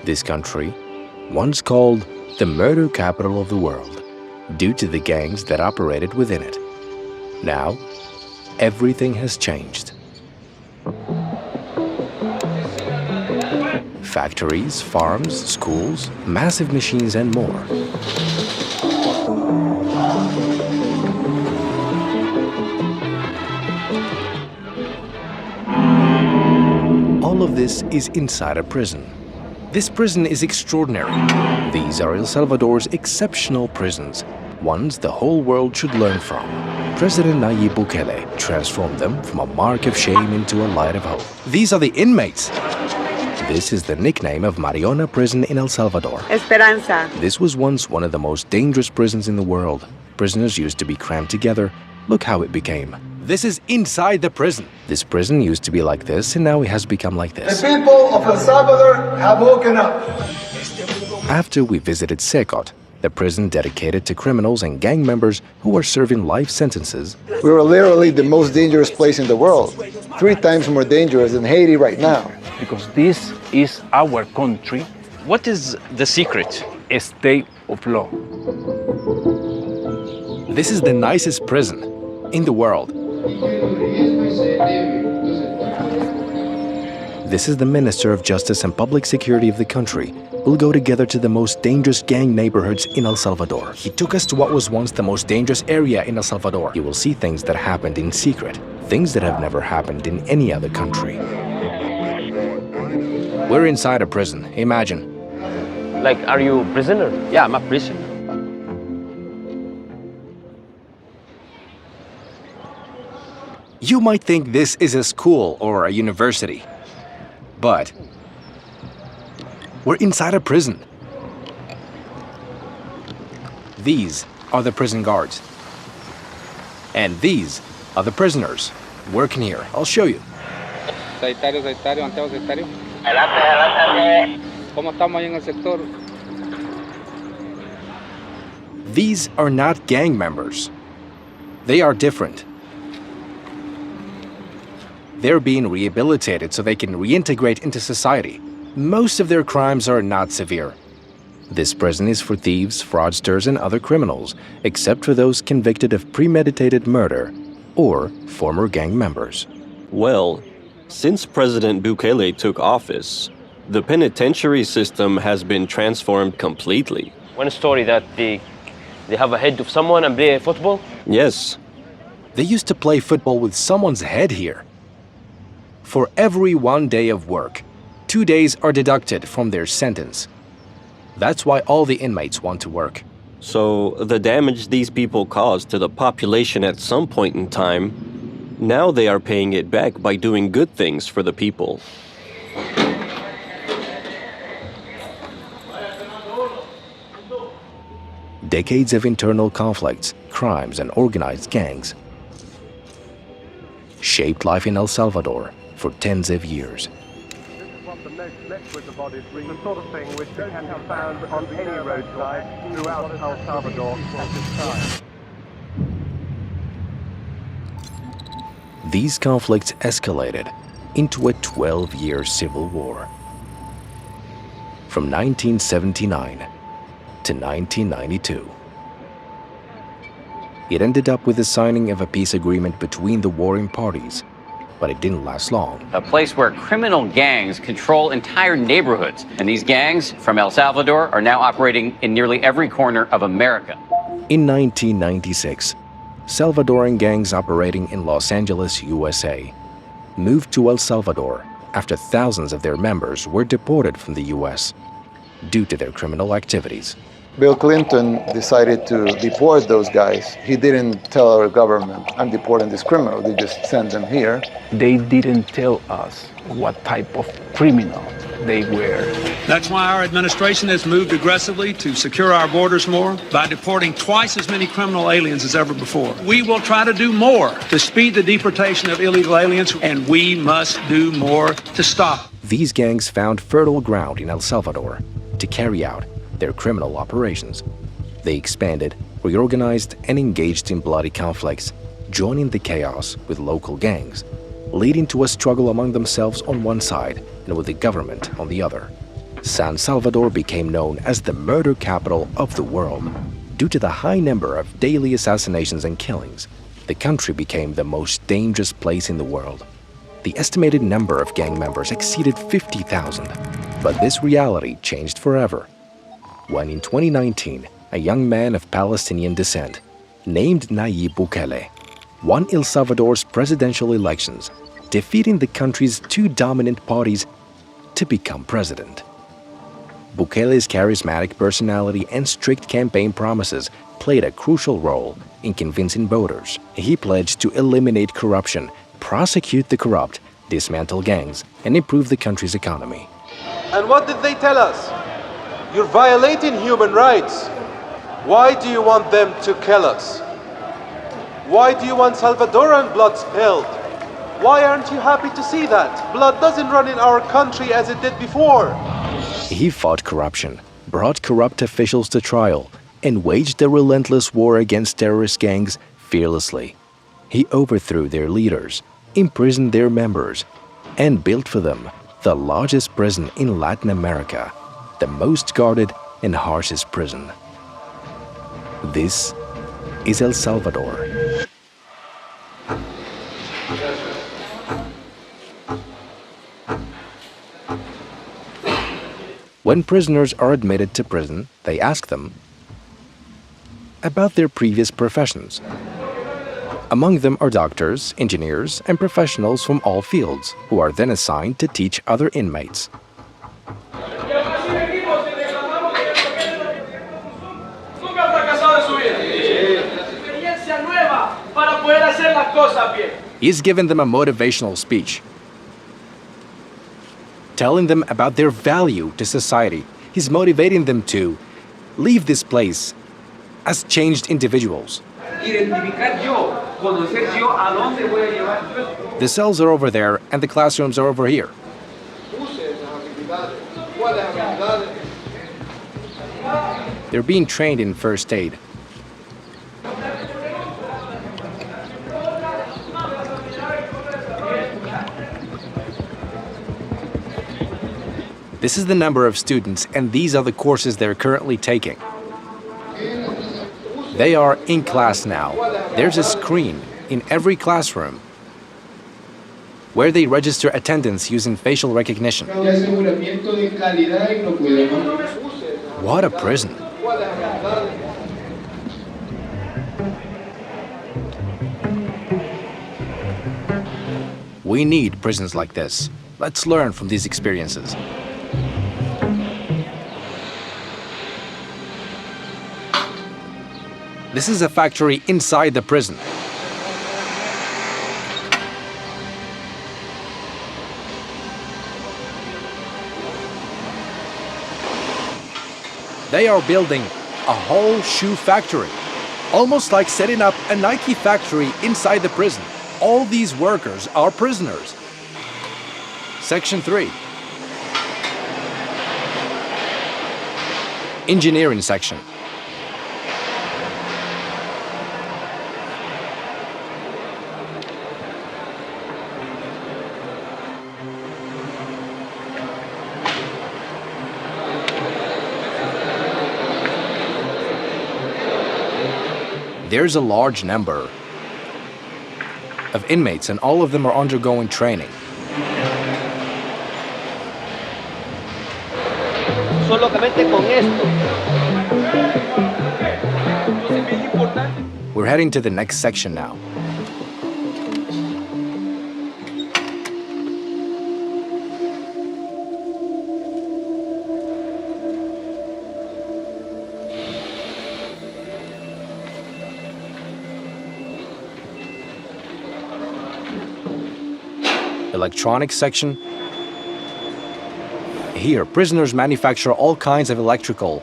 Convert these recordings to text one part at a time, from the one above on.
This country, once called the murder capital of the world, due to the gangs that operated within it. Now, everything has changed. Factories, farms, schools, massive machines, and more. All of this is inside a prison. This prison is extraordinary. These are El Salvador's exceptional prisons, ones the whole world should learn from. President Nayib Bukele transformed them from a mark of shame into a light of hope. These are the inmates. This is the nickname of Mariona Prison in El Salvador. Esperanza. This was once one of the most dangerous prisons in the world. Prisoners used to be crammed together. Look how it became. This is inside the prison. This prison used to be like this, and now it has become like this. The people of El Salvador have woken up. After we visited Secot, the prison dedicated to criminals and gang members who are serving life sentences. We were literally the most dangerous place in the world. 3 times more dangerous than Haiti right now. Because this is our country. What is the secret? A state of law. This is the nicest prison in the world. This is the Minister of Justice and Public Security of the country. We'll go together to the most dangerous gang neighborhoods in El Salvador. He took us to what was once the most dangerous area in El Salvador. You will see things that happened in secret, things that have never happened in any other country. We're inside a prison, imagine. Like, are you a prisoner? Yeah, I'm a prisoner. You might think this is a school or a university, but we're inside a prison. These are the prison guards. And these are the prisoners working here. I'll show you. These are not gang members. They are different. They're being rehabilitated so they can reintegrate into society. Most of their crimes are not severe. This prison is for thieves, fraudsters, and other criminals, except for those convicted of premeditated murder or former gang members. Well, since President Bukele took office, the penitentiary system has been transformed completely. One story that they have a head of someone and play football? Yes. They used to play football with someone's head here. For every 1 day of work, 2 days are deducted from their sentence. That's why all the inmates want to work. So the damage these people caused to the population at some point in time, now they are paying it back by doing good things for the people. Decades of internal conflicts, crimes, and organized gangs shaped life in El Salvador for tens of years. With the bodies, the sort of thing which can be found on any roadside throughout El Salvador at this time. These conflicts escalated into a 12-year civil war. From 1979 to 1992. It ended up with the signing of a peace agreement between the warring parties, but it didn't last long. A place where criminal gangs control entire neighborhoods. And these gangs from El Salvador are now operating in nearly every corner of America. In 1996, Salvadoran gangs operating in Los Angeles, USA, moved to El Salvador after thousands of their members were deported from the US due to their criminal activities. Bill Clinton decided to deport those guys. He didn't tell our government, I'm deporting this criminal. They just sent them here. They didn't tell us what type of criminal they were. That's why our administration has moved aggressively to secure our borders more by deporting twice as many criminal aliens as ever before. We will try to do more to speed the deportation of illegal aliens, and we must do more to stop. These gangs found fertile ground in El Salvador to carry out their criminal operations. They expanded, reorganized, and engaged in bloody conflicts, joining the chaos with local gangs, leading to a struggle among themselves on one side and with the government on the other. San Salvador became known as the murder capital of the world. Due to the high number of daily assassinations and killings, the country became the most dangerous place in the world. The estimated number of gang members exceeded 50,000, but this reality changed forever when in 2019, a young man of Palestinian descent, named Nayib Bukele, won El Salvador's presidential elections, defeating the country's two dominant parties to become president. Bukele's charismatic personality and strict campaign promises played a crucial role in convincing voters. He pledged to eliminate corruption, prosecute the corrupt, dismantle gangs, and improve the country's economy. And what did they tell us? You're violating human rights. Why do you want them to kill us? Why do you want Salvadoran blood spilled? Why aren't you happy to see that? Blood doesn't run in our country as it did before. He fought corruption, brought corrupt officials to trial, and waged a relentless war against terrorist gangs fearlessly. He overthrew their leaders, imprisoned their members, and built for them the largest prison in Latin America, the most guarded and harshest prison. This is El Salvador. When prisoners are admitted to prison, they ask them about their previous professions. Among them are doctors, engineers, and professionals from all fields, who are then assigned to teach other inmates. He's given them a motivational speech, telling them about their value to society. He's motivating them to leave this place as changed individuals. The cells are over there and the classrooms are over here. They're being trained in first aid. This is the number of students, and these are the courses they're currently taking. They are in class now. There's a screen in every classroom where they register attendance using facial recognition. What a prison! We need prisons like this. Let's learn from these experiences. This is a factory inside the prison. They are building a whole shoe factory, almost like setting up a Nike factory inside the prison. All these workers are prisoners. Section 3. Engineering section. There's a large number of inmates, and all of them are undergoing training. We're heading to the next section now. Electronics section. Here, prisoners manufacture all kinds of electrical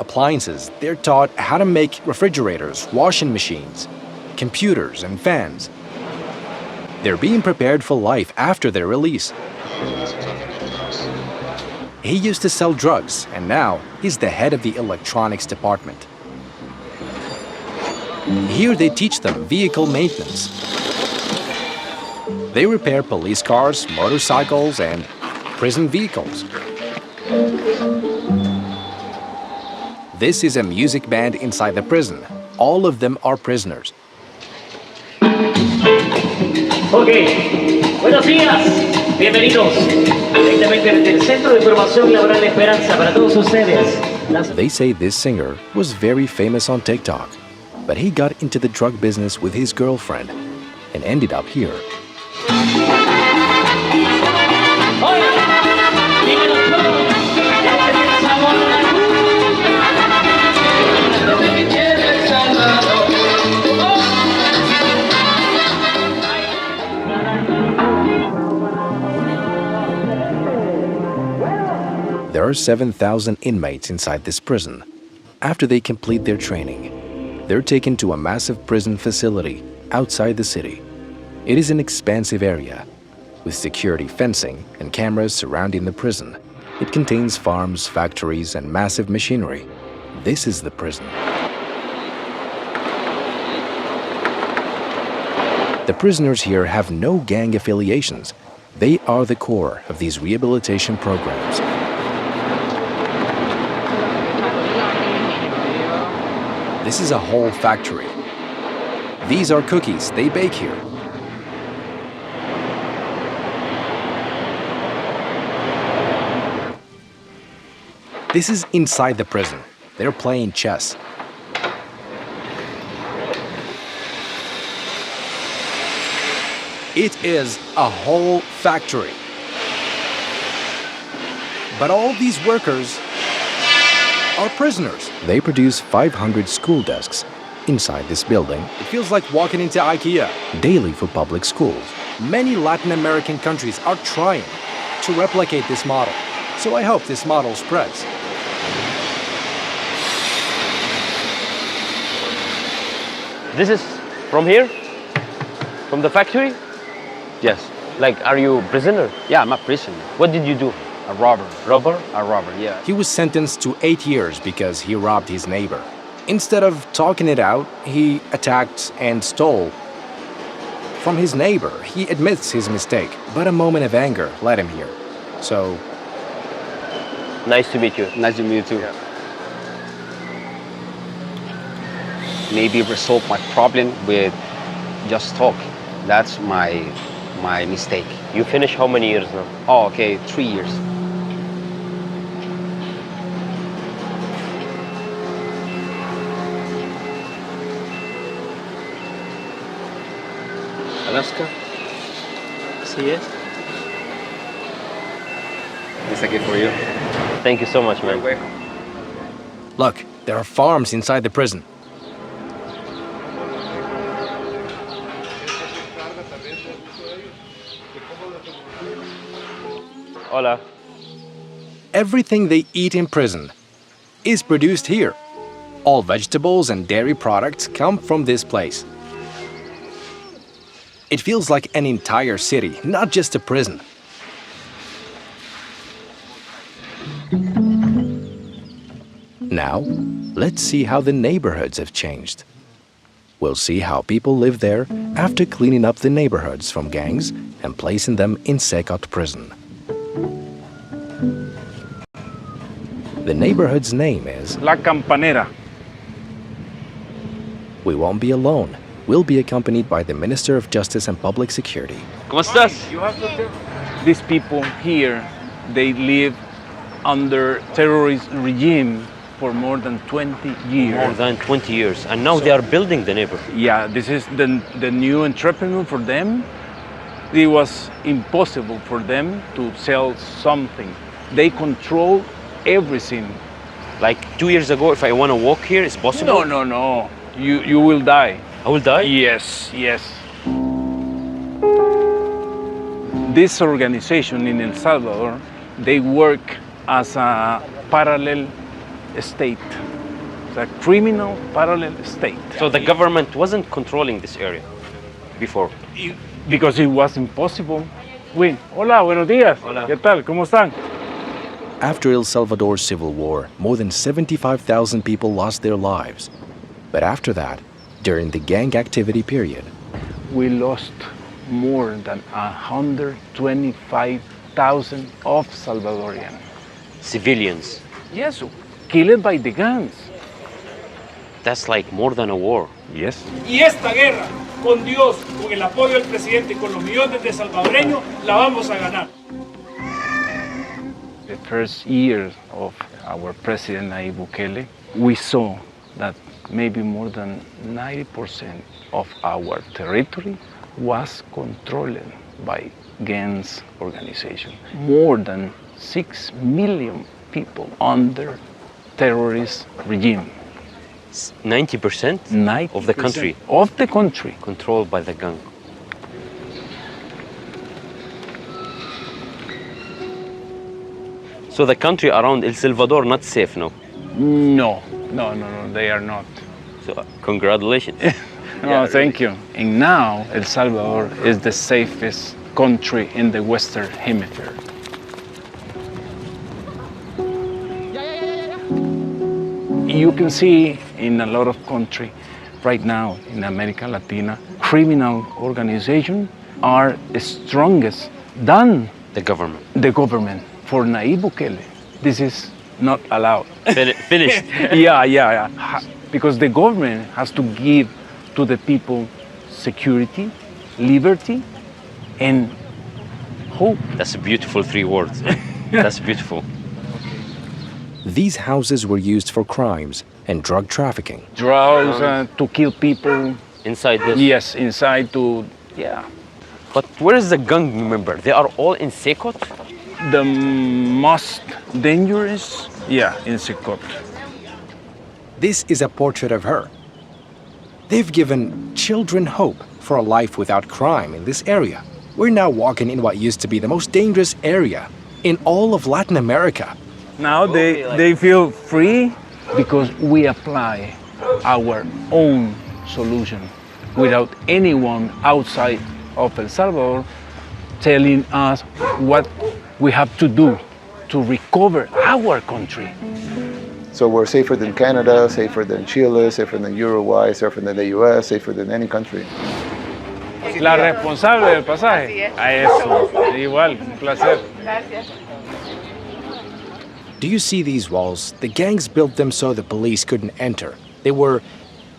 appliances. They're taught how to make refrigerators, washing machines, computers, and fans. They're being prepared for life after their release. He used to sell drugs, and now he's the head of the electronics department. Here they teach them vehicle maintenance. They repair police cars, motorcycles, and prison vehicles. This is a music band inside the prison. All of them are prisoners. Ok, buenos días, bienvenidos directamente desde el Centro de Formación Laboral de Esperanza para todos ustedes. They say this singer was very famous on TikTok, but he got into the drug business with his girlfriend and ended up here. There are 7,000 inmates inside this prison. After they complete their training, they're taken to a massive prison facility outside the city. It is an expansive area with security fencing and cameras surrounding the prison. It contains farms, factories, and massive machinery. This is the prison. The prisoners here have no gang affiliations. They are the core of these rehabilitation programs. This is a whole factory. These are cookies they bake here. This is inside the prison. They're playing chess. It is a whole factory. But all these workers are prisoners. They produce 500 school desks inside this building. It feels like walking into IKEA. Daily for public schools. Many Latin American countries are trying to replicate this model. So I hope this model spreads. This is from here? From the factory? Yes. Like, are you a prisoner? Yeah, I'm a prisoner. What did you do? A robber. Robber? A robber, yeah. He was sentenced to 8 years because he robbed his neighbor. Instead of talking it out, he attacked and stole from his neighbor. He admits his mistake, but a moment of anger led him here. So... Nice to meet you. Nice to meet you too. Yeah. Maybe resolve my problem with just talk. That's my mistake. You finish how many years now? Oh, okay, 3 years. Alaska? Así es. It's a gift for you. Thank you so much, man. You're welcome. Look, there are farms inside the prison. Hola. Everything they eat in prison is produced here. All vegetables and dairy products come from this place. It feels like an entire city, not just a prison. Now, let's see how the neighborhoods have changed. We'll see how people live there after cleaning up the neighborhoods from gangs and placing them in Secot prison. The neighborhood's name is La Campanera. We won't be alone. We'll be accompanied by the Minister of Justice and Public Security. ¿Cómo estás? These people here, they live under terrorist regime for more than 20 years. More than 20 years. And now they are building the neighborhood. Yeah, this is the new entrepreneur for them. It was impossible for them to sell something. They control everything. Like 2 years ago, if I want to walk here, it's possible? No. You will die. I will die? Yes. This organization in El Salvador, they work as a parallel state. It's a criminal parallel state. So the government wasn't controlling this area before? Because it was impossible. Hola, buenos días. Hola. ¿Qué tal? ¿Cómo están? After El Salvador's civil war, more than 75,000 people lost their lives. But after that, during the gang activity period, we lost more than 125,000 of Salvadorians. Civilians? Yes, killed by the gangs. That's like more than a war. Yes. Y esta guerra, con Dios, con el apoyo del presidente y con los millones de salvadoreños, la vamos a ganar. The first year of our president Nayib Bukele, we saw that maybe more than 90% of our territory was controlled by gangs organization. More than 6 million people under terrorist regime. 90%? 90% of the country? Of the country. Controlled by the gang. So the country around El Salvador not safe now? No, they are not. So congratulations. No, thank you. And now El Salvador is the safest country in the Western Hemisphere. You can see in a lot of countries right now in America Latina, criminal organizations are strongest than the government. The government. For Nayib Bukele, this is not allowed. Finished. Yeah. Because the government has to give to the people security, liberty, and hope. That's a beautiful 3 words. That's beautiful. These houses were used for crimes and drug trafficking. Drugs to kill people. Inside this? Yes, inside to, yeah. But where is the gang member? They are all in Secot? The most dangerous, in Secot. This is a portrait of her. They've given children hope for a life without crime in this area. We're now walking in what used to be the most dangerous area in all of Latin America. Now they feel free because we apply our own solution without anyone outside of El Salvador telling us what we have to do to recover our country. So we're safer than Canada, safer than Chile, safer than Uruguay, safer than the US, safer than any country. La responsable del pasaje. A eso. Igual, un placer. Gracias. Do you see these walls? The gangs built them so the police couldn't enter. They were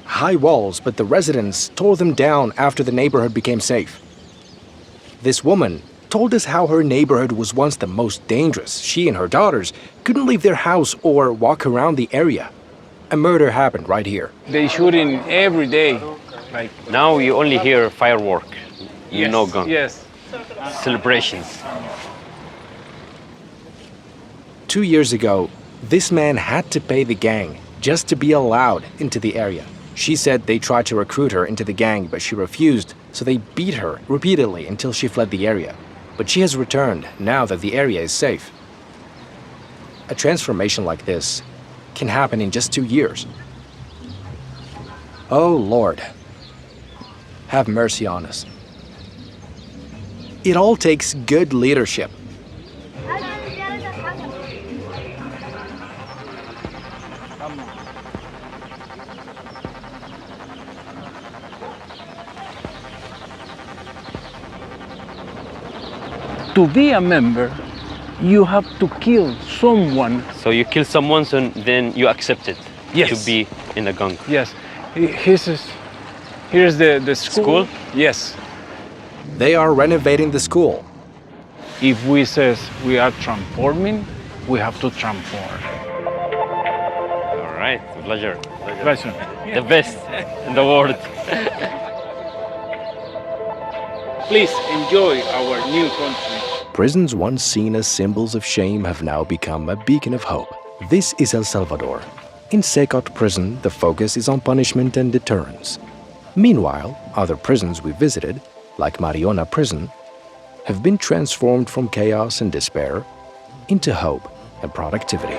high walls, but the residents tore them down after the neighborhood became safe. This woman told us how her neighborhood was once the most dangerous. She and her daughters couldn't leave their house or walk around the area. A murder happened right here. They shooting every day. Like now you only hear firework. You know gun. Yes. Celebrations. 2 years ago, this man had to pay the gang just to be allowed into the area. She said they tried to recruit her into the gang, but she refused, so they beat her repeatedly until she fled the area. But she has returned now that the area is safe. A transformation like this can happen in just 2 years. Oh, Lord, have mercy on us. It all takes good leadership. To be a member, you have to kill someone. So you kill someone, so then you accept it Yes. to be in the gang. Yes. Here's the school. Yes. They are renovating the school. If we says we are transforming, we have to transform. All right, pleasure. Pleasure. The best in the world. Please enjoy our new country. Prisons once seen as symbols of shame have now become a beacon of hope. This is El Salvador. In Secot prison, the focus is on punishment and deterrence. Meanwhile, other prisons we visited, like Mariona prison, have been transformed from chaos and despair into hope and productivity.